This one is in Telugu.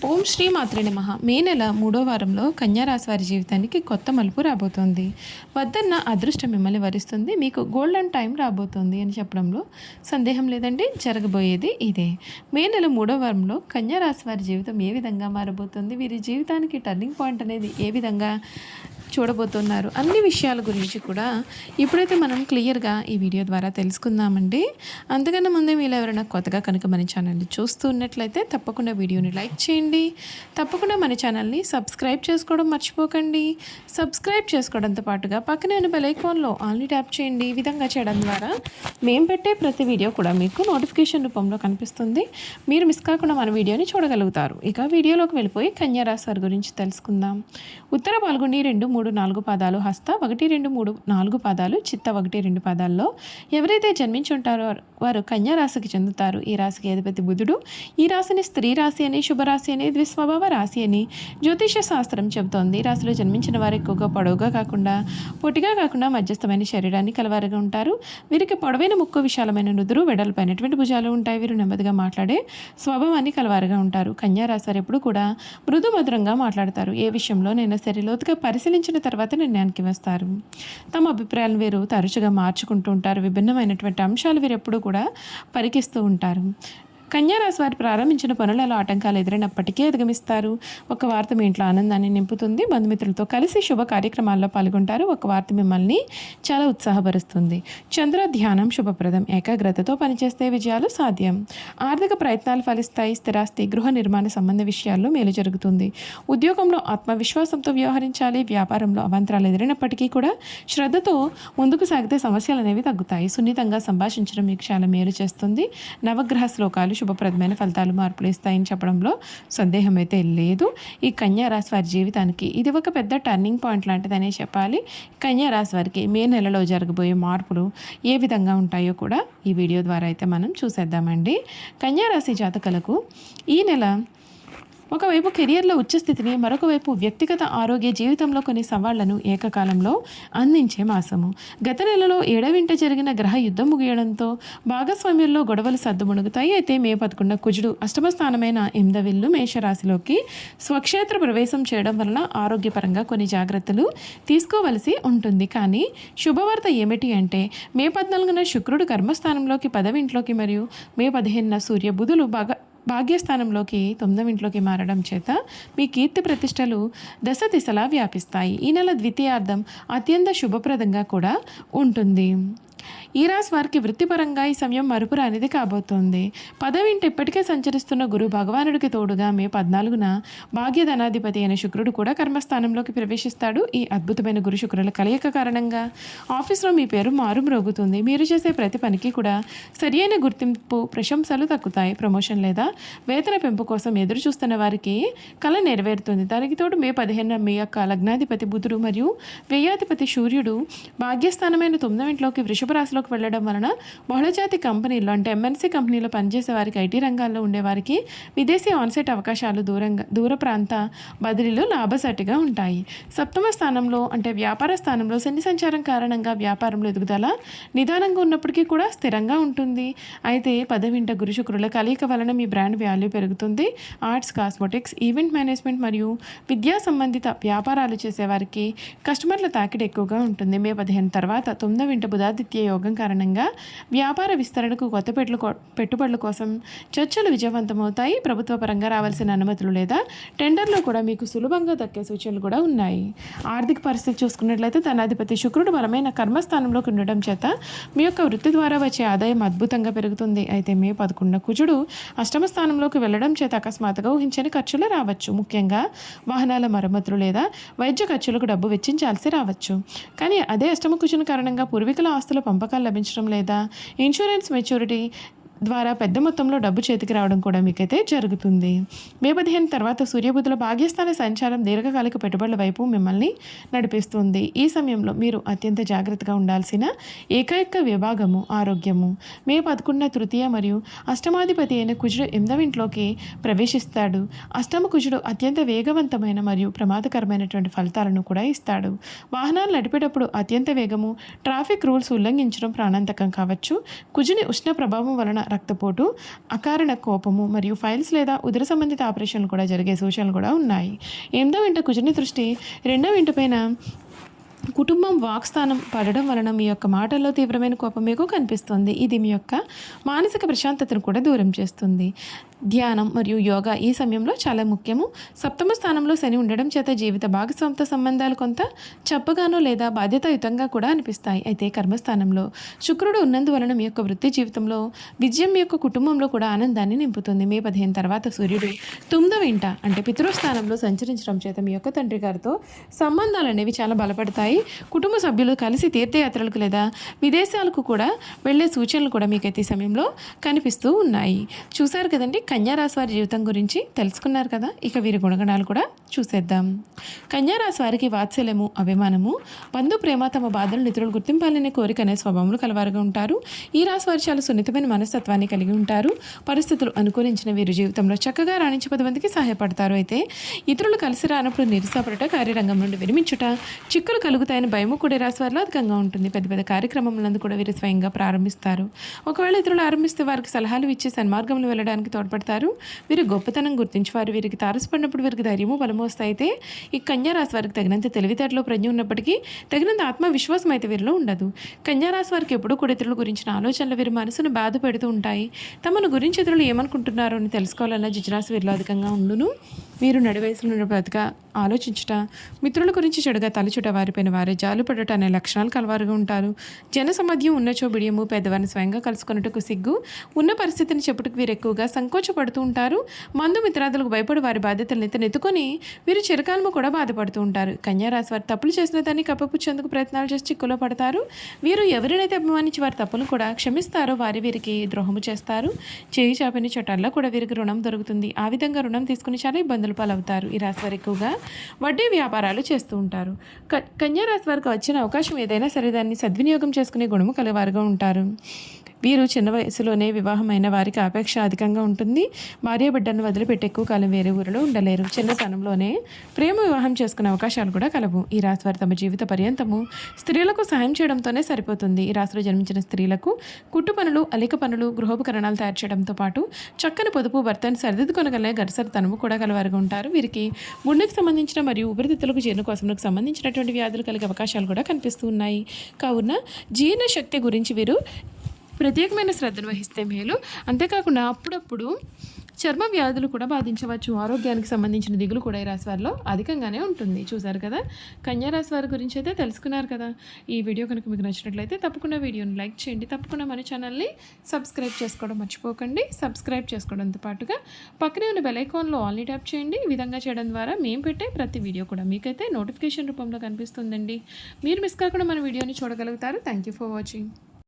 ఓం శ్రీ మాత్రే నమః. మే నెల 3వ వారంలో కన్యా రాశి వారి జీవితానికి కొత్త మలుపు రాబోతోంది. వద్దన్న అదృష్టం మిమ్మల్ని వరిస్తుంది. మీకు గోల్డెన్ టైం రాబోతోంది అని చెప్పడంలో సందేహం లేదండి. జరగబోయేది ఇదే. మే నెల 3వ వారంలో కన్యా రాశి వారి జీవితం ఏ విధంగా మారబోతుంది, వీరి జీవితానికి టర్నింగ్ పాయింట్ అనేది ఏ విధంగా చూడబోతున్నారు, అన్ని విషయాల గురించి కూడా ఇప్పుడైతే మనం క్లియర్గా ఈ వీడియో ద్వారా తెలుసుకుందామండి. అంతకన్నా ముందే మీరు ఎవరైనా కొత్తగా కనుక మన ఛానల్ని చూస్తూ ఉన్నట్లయితే తప్పకుండా వీడియోని లైక్ చేయండి. తప్పకుండా మన ఛానల్ని సబ్స్క్రైబ్ చేసుకోవడం మర్చిపోకండి. సబ్స్క్రైబ్ చేసుకోవడంతో పాటుగా పక్కనే ఉన్న బెల్ ఐకాన్లో ఆల్ని ట్యాప్ చేయండి. ఈ విధంగా చేయడం ద్వారా మేము పెట్టే ప్రతి వీడియో కూడా మీకు నోటిఫికేషన్ రూపంలో కనిపిస్తుంది. మీరు మిస్ కాకుండా మన వీడియోని చూడగలుగుతారు. ఇక వీడియోలోకి వెళ్ళిపోయి కన్యా రాశి వారి గురించి తెలుసుకుందాం. ఉత్తర పాల్గొని 2, 3, 4 పాదాలు, హస్త 1, 2, 3, 4 పాదాలు, చిత్త 1, 2 పాదాల్లో ఎవరైతే జన్మించి ఉంటారో వారు కన్యా రాశికి చెందుతారు. ఈ రాశికి అధిపతి బుధుడు. ఈ రాశిని స్త్రీ రాశి అని, శుభరాశి అని, ద్విస్వభావ రాశి అని జ్యోతిష శాస్త్రం చెబుతోంది. ఈ రాశిలో జన్మించిన వారు ఎక్కువగా పొడవుగా కాకుండా పొట్టిగా కాకుండా మధ్యస్థమైన శరీరాన్ని కలవారుగా ఉంటారు. వీరికి పొడవైన ముక్కు, విశాలమైన నుదురు, వెడల్పైనటువంటి భుజాలు ఉంటాయి. వీరు నెమ్మదిగా మాట్లాడే స్వభావాన్ని కలవారుగా ఉంటారు. కన్యా రాశి వారు ఎప్పుడు కూడా మృదు మధురంగా మాట్లాడతారు. ఏ విషయంలోనైనా సరే లోతుగా పరిశీలించిన తర్వాత నిర్ణయానికి వస్తారు. తమ అభిప్రాయాలను వీరు తరచుగా మార్చుకుంటూ ఉంటారు. విభిన్నమైనటువంటి అంశాలు వీరు ఎప్పుడు కూడా పరికిస్తూ ఉంటారు. కన్యా రాశి వారు ప్రారంభించిన పనులలో ఆటంకాలు ఎదురైనప్పటికీ అధిగమిస్తారు. ఒక వార్త మీ ఇంట్లో ఆనందాన్ని నింపుతుంది. బంధుమిత్రులతో కలిసి శుభ కార్యక్రమాల్లో పాల్గొంటారు. ఒక వార్త మిమ్మల్ని చాలా ఉత్సాహపరుస్తుంది. చంద్ర ధ్యానం శుభప్రదం. ఏకాగ్రతతో పనిచేస్తే విజయాలు సాధ్యం. ఆర్థిక ప్రయత్నాలు ఫలిస్తాయి. స్థిరాస్తి, గృహ నిర్మాణ సంబంధ విషయాల్లో మేలు జరుగుతుంది. ఉద్యోగంలో ఆత్మవిశ్వాసంతో వ్యవహరించాలి. వ్యాపారంలో అవాంతరాలు ఎదురైనప్పటికీ కూడా శ్రద్ధతో ముందుకు సాగితే సమస్యలు అనేవి తగ్గుతాయి. సున్నితంగా సంభాషించడం మీకు చాలా మేలు చేస్తుంది. నవగ్రహ శ్లోకాలు శుభప్రదమైన ఫలితాలు, మార్పులు ఇస్తాయని చెప్పడంలో సందేహం అయితే లేదు. ఈ కన్యా రాశి వారి జీవితానికి ఇది ఒక పెద్ద టర్నింగ్ పాయింట్ లాంటిదనే చెప్పాలి. కన్యా రాశి వారికి మే నెలలో జరగబోయే మార్పులు ఏ విధంగా ఉంటాయో కూడా ఈ వీడియో ద్వారా అయితే మనం చూసేద్దామండి. కన్యా రాశి జాతకులకు ఈ నెల ఒకవైపు కెరియర్లో ఉచ్చస్థితిని, మరొక వైపు వ్యక్తిగత ఆరోగ్య జీవితంలో కొన్ని సవాళ్లను ఏకకాలంలో అందించే మాసము. గత నెలలో 7వ జరిగిన గ్రహ యుద్ధం ముగియడంతో భాగస్వామ్యంలో గొడవలు సద్దుమణుగుతాయి. అయితే మే 11 కుజుడు అష్టమ స్థానమైన 8వ ఇల్లు మేషరాశిలోకి స్వక్షేత్ర ప్రవేశం చేయడం వలన ఆరోగ్యపరంగా కొన్ని జాగ్రత్తలు తీసుకోవలసి ఉంటుంది. కానీ శుభవార్త ఏమిటి అంటే మే 14న శుక్రుడు కర్మస్థానంలోకి 10వ ఇంట్లోకి మరియు మే 15న సూర్య బుధులు భాగ్యస్థానంలోకి 9వ ఇంట్లోకి మారడం చేత మీ కీర్తి ప్రతిష్టలు దశ దిశలా వ్యాపిస్తాయి. ఈ నెల ద్వితీయార్థం అత్యంత శుభప్రదంగా కూడా ఉంటుంది. ఈ రాశి వారికి వృత్తిపరంగా ఈ సమయం మరుపురానిది కాబోతోంది. 10వ ఇంట ఇప్పటికే సంచరిస్తున్న గురు భగవానుడికి తోడుగా మే 14న భాగ్యధనాధిపతి అయిన శుక్రుడు కూడా కర్మస్థానంలోకి ప్రవేశిస్తాడు. ఈ అద్భుతమైన గురు శుక్రుల కలయిక కారణంగా ఆఫీస్లో మీ పేరు మారుమ్రోగుతుంది. మీరు చేసే ప్రతి పనికి కూడా సరియైన గుర్తింపు, ప్రశంసలు దక్కుతాయి. ప్రమోషన్ లేదా వేతన పెంపు కోసం ఎదురు చూస్తున్న వారికి కళ నెరవేరుతుంది. దానికి తోడు మే 15న మీ యొక్క లగ్నాధిపతి బుధుడు మరియు వ్యయాధిపతి సూర్యుడు భాగ్యస్థానమైన 9వ ఇంట్లోకి వృషభ రాశిలోకి వెళ్ళడం వలన బహుళజాతి కంపెనీల్లో అంటే ఎంఎన్సీ కంపెనీలో పనిచేసే వారికి, ఐటీ రంగాల్లో ఉండేవారికి విదేశీ ఆన్సైట్ అవకాశాలు, దూర ప్రాంత బదిలీలు లాభసాటిగా ఉంటాయి. 7వ స్థానంలో అంటే వ్యాపార స్థానంలో శని సంచారం కారణంగా వ్యాపారంలో ఎదుగుదల నిదానంగా ఉన్నప్పటికీ కూడా స్థిరంగా ఉంటుంది. అయితే 10వ ఇంట గురు శుక్రుల కలయిక వలన మీ బ్రాండ్ వాల్యూ పెరుగుతుంది. ఆర్ట్స్, కాస్మెటిక్స్, ఈవెంట్ మేనేజ్మెంట్ మరియు విద్యా సంబంధిత వ్యాపారాలు చేసేవారికి కస్టమర్ల తాకిడి ఎక్కువగా ఉంటుంది. మే 15 తర్వాత 9వ ఇంట బుధాదిత్య యోగం కారణంగా వ్యాపార విస్తరణకు కొత్త పెట్టుబడుల కోసం చర్చలు విజయవంతమవుతాయి. ప్రభుత్వ పరంగా రావాల్సిన అనుమతులు లేదా టెండర్లు కూడా మీకు సులభంగా దక్కే సూచనలు కూడా ఉన్నాయి. ఆర్థిక పరిస్థితి చూసుకున్నట్లయితే ధనాధిపతి శుక్రుడు బలమైన కర్మస్థానంలోకి ఉండడం చేత మీ యొక్క వృత్తి ద్వారా వచ్చే ఆదాయం అద్భుతంగా పెరుగుతుంది. అయితే మే 11 కుజుడు అష్టమ స్థానంలోకి వెళ్ళడం చేత అకస్మాత్తుగా ఊహించని ఖర్చులు రావచ్చు. ముఖ్యంగా వాహనాల మరమ్మతులు లేదా వైద్య ఖర్చులకు డబ్బు వెచ్చించాల్సి రావచ్చు. కానీ అదే అష్టమ కుజుని కారణంగా పూర్వీకుల ఆస్తుల పంపకాలు లభించడం లేదా ఇన్సూరెన్స్ మెచ్యూరిటీ ద్వారా పెద్ద మొత్తంలో డబ్బు చేతికి రావడం కూడా మీకైతే జరుగుతుంది. మే 15 తర్వాత సూర్యబుధుల భాగ్యస్థాన సంచారం దీర్ఘకాలిక పెట్టుబడుల వైపు మిమ్మల్ని నడిపిస్తుంది. ఈ సమయంలో మీరు అత్యంత జాగ్రత్తగా ఉండాల్సిన ఏకైక విభాగము ఆరోగ్యము. మే 11 తృతీయ మరియు అష్టమాధిపతి అయిన కుజుడు 8వ ఇంట్లోకి ప్రవేశిస్తాడు. అష్టమ కుజుడు అత్యంత వేగవంతమైన మరియు ప్రమాదకరమైనటువంటి ఫలితాలను కూడా ఇస్తాడు. వాహనాలు నడిపేటప్పుడు అత్యంత వేగము, ట్రాఫిక్ రూల్స్ ఉల్లంఘించడం ప్రాణాంతకం కావచ్చు. కుజుని ఉష్ణ ప్రభావం వలన రక్తపోటు, అకారణ కోపము మరియు ఫైల్స్ లేదా ఉదర సంబంధిత ఆపరేషన్లు కూడా జరిగే సూచనలు కూడా ఉన్నాయి. 8వ ఇంట కుజుని దృష్టి 2వ ఇంటి పైన కుటుంబం వాక్స్థానం పడడం వలన మీ యొక్క మాటల్లో తీవ్రమైన కోపం మీకు కనిపిస్తుంది. ఇది మీ యొక్క మానసిక ప్రశాంతతను కూడా దూరం చేస్తుంది. ధ్యానం మరియు యోగా ఈ సమయంలో చాలా ముఖ్యము. 7వ స్థానంలో శని ఉండడం చేత జీవిత భాగస్వామితో సంబంధాలు కొంత చప్పగానో లేదా బాధ్యతాయుతంగా కూడా అనిపిస్తాయి. అయితే కర్మస్థానంలో శుక్రుడు ఉన్నందువలన మీ యొక్క వృత్తి జీవితంలో విజయం మీ యొక్క కుటుంబంలో కూడా ఆనందాన్ని నింపుతుంది. మే 15 తర్వాత సూర్యుడు 9వ ఇంట అంటే పితృస్థానంలో సంచరించడం చేత మీ యొక్క తండ్రి గారితో సంబంధాలు అనేవి చాలా బలపడతాయి. కుటుంబ సభ్యులు కలిసి తీర్థయాత్రలకు లేదా విదేశాలకు కూడా వెళ్ళే సూచనలు కూడా మీకైతే ఈ సమయంలో కనిపిస్తూ ఉన్నాయి. చూశారు కదండి కన్యా రాశి వారి జీవితం గురించి తెలుసుకున్నారు కదా. ఇక వీరి గుణగణాలు కూడా చూసేద్దాం. కన్యా రాశి వారికి వాత్సల్యము, అభిమానము, బంధు ప్రేమ, తమ బాధలను ఇతరులు గుర్తింపాలనే కోరిక అనే స్వభావములు కలవారుగా ఉంటారు. ఈ రాశి వారు చాలా సున్నితమైన మనస్తత్వాన్ని కలిగి ఉంటారు. పరిస్థితులు అనుకూలించిన వీరి జీవితంలో చక్కగా రాణించి 10 మందికి సహాయపడతారు. అయితే ఇతరులు కలిసి రానప్పుడు నిరుత్సాహపడట, కార్యరంగం నుండి విరమించుట, చిక్కులు కలుగుతాయని భయము కూడా రాశి వారిలో అధికంగా ఉంటుంది. పెద్ద పెద్ద కార్యక్రమములందు కూడా వీరు స్వయంగా ప్రారంభిస్తారు. ఒకవేళ ఇతరులు ఆరంభిస్తే వారికి సలహాలు ఇచ్చి సన్మార్గంలో వెళ్ళడానికి తోడ్పడతారు. వీరి గొప్పతనం గుర్తించి వారు వీరికి తారసపడినప్పుడు వీరికి ధైర్యము, బలము వస్తాయి. అయితే ఈ కన్యా రాశి వారికి తగినంత తెలివితేటలో ప్రజ్ఞ ఉన్నప్పటికీ తగినంత ఆత్మవిశ్వాసం అయితే వీరిలో ఉండదు. కన్యా రాశి వారికి ఎప్పుడూ కూడా ఇతరుల గురించిన ఆలోచనలు వీరి మనసును బాధ పెడుతూ ఉంటాయి. తమను గురించి ఇతరులు ఏమనుకుంటున్నారో అని తెలుసుకోవాలన్న జిజ్ఞాస వీరిలో అధికంగా ఉండును. వీరు నడివయసులో బ్రతిగా ఆలోచించుట, మిత్రుల గురించి చెడుగా తలచుట, వారిపైన వారే జాలుపడట అనే లక్షణాలు కలవారుగా ఉంటారు. జన సమధ్యం ఉన్నచో బిడియము, పెద్దవారిని స్వయంగా కలుసుకున్నట్టుకు సిగ్గు, ఉన్న పరిస్థితిని చెప్పుటకు వీరు ఎక్కువగా సంకోచపడుతూ ఉంటారు. మందు మిత్రాదులకు భయపడి వారి బాధ్యతలను ఎత్తుకొని వీరు చిరకాలము కూడా బాధపడుతూ ఉంటారు. కన్యా రాశి వారు తప్పులు చేసిన దాన్ని కప్పపుచ్చేందుకు ప్రయత్నాలు చేసి చిక్కులో పడతారు. వీరు ఎవరినైతే అభిమానించి వారి తప్పును కూడా క్షమిస్తారో వీరికి ద్రోహము చేస్తారు. చేయి చాపిన చట్టాల్లో కూడా వీరికి రుణం దొరుకుతుంది. ఆ విధంగా రుణం తీసుకుని చాలా ఇబ్బందులు పాలవుతారు. ఈ రాశి వారు ఎక్కువగా వడ్డీ వ్యాపారాలు చేస్తూ ఉంటారు. కన్యా రాశి వారికి వచ్చిన అవకాశం ఏదైనా సరే దాన్ని సద్వినియోగం చేసుకునే గుణము కలవారుగా ఉంటారు. వీరు చిన్న వయసులోనే వివాహమైన వారికి అపేక్ష అధికంగా ఉంటుంది. భార్య బిడ్డను వదిలిపెట్టి ఎక్కువ కాలం వేరే ఊరిలో ఉండలేరు. చిన్న స్థానంలోనే ప్రేమ వివాహం చేసుకునే అవకాశాలు కూడా కలవు. ఈ రాశి వారు తమ జీవిత పర్యంతము స్త్రీలకు సహాయం చేయడంతోనే సరిపోతుంది. ఈ రాశిలో జన్మించిన స్త్రీలకు కుట్టు పనులు, అలిక పనులు, గృహోపకరణాలు తయారు చేయడంతో పాటు చక్కని పొదుపు, భర్తను సరిదిద్దుకొనగలే గరిసరితనము కూడా కలవారుగా ఉంటారు. వీరికి గుండెకు సంబంధించిన మరియు ఊపిరితిత్తులకు జీర్ణకోశంకు సంబంధించినటువంటి వ్యాధులు కలిగే అవకాశాలు కూడా కనిపిస్తూ ఉన్నాయి. కావున జీర్ణ శక్తి గురించి వీరు ప్రత్యేకమైన శ్రద్ధను వహిస్తే మేలు. అంతేకాకుండా అప్పుడప్పుడు చర్మ వ్యాధులు కూడా బాధించవచ్చు. ఆరోగ్యానికి సంబంధించిన దిగులు కూడా ఈ రాశి వారిలో అధికంగానే ఉంటుంది. చూసారు కదా, కన్యా రాశి వారి గురించి అయితే తెలుసుకున్నారు కదా. ఈ వీడియో కనుక మీకు నచ్చినట్లయితే తప్పకుండా వీడియోని లైక్ చేయండి. తప్పకుండా మన ఛానల్ని సబ్స్క్రైబ్ చేసుకోవడం మర్చిపోకండి. సబ్స్క్రైబ్ చేసుకోవడంతో పాటుగా పక్కనే ఉన్న బెల్ ఐకాన్లో ఆల్ని ట్యాప్ చేయండి. ఈ విధంగా చేయడం ద్వారా మేము పెట్టే ప్రతి వీడియో కూడా మీకైతే నోటిఫికేషన్ రూపంలో కనిపిస్తుందండి. మీరు మిస్ కాకుండా మన వీడియోని చూడగలుగుతారు. Thank you for watching.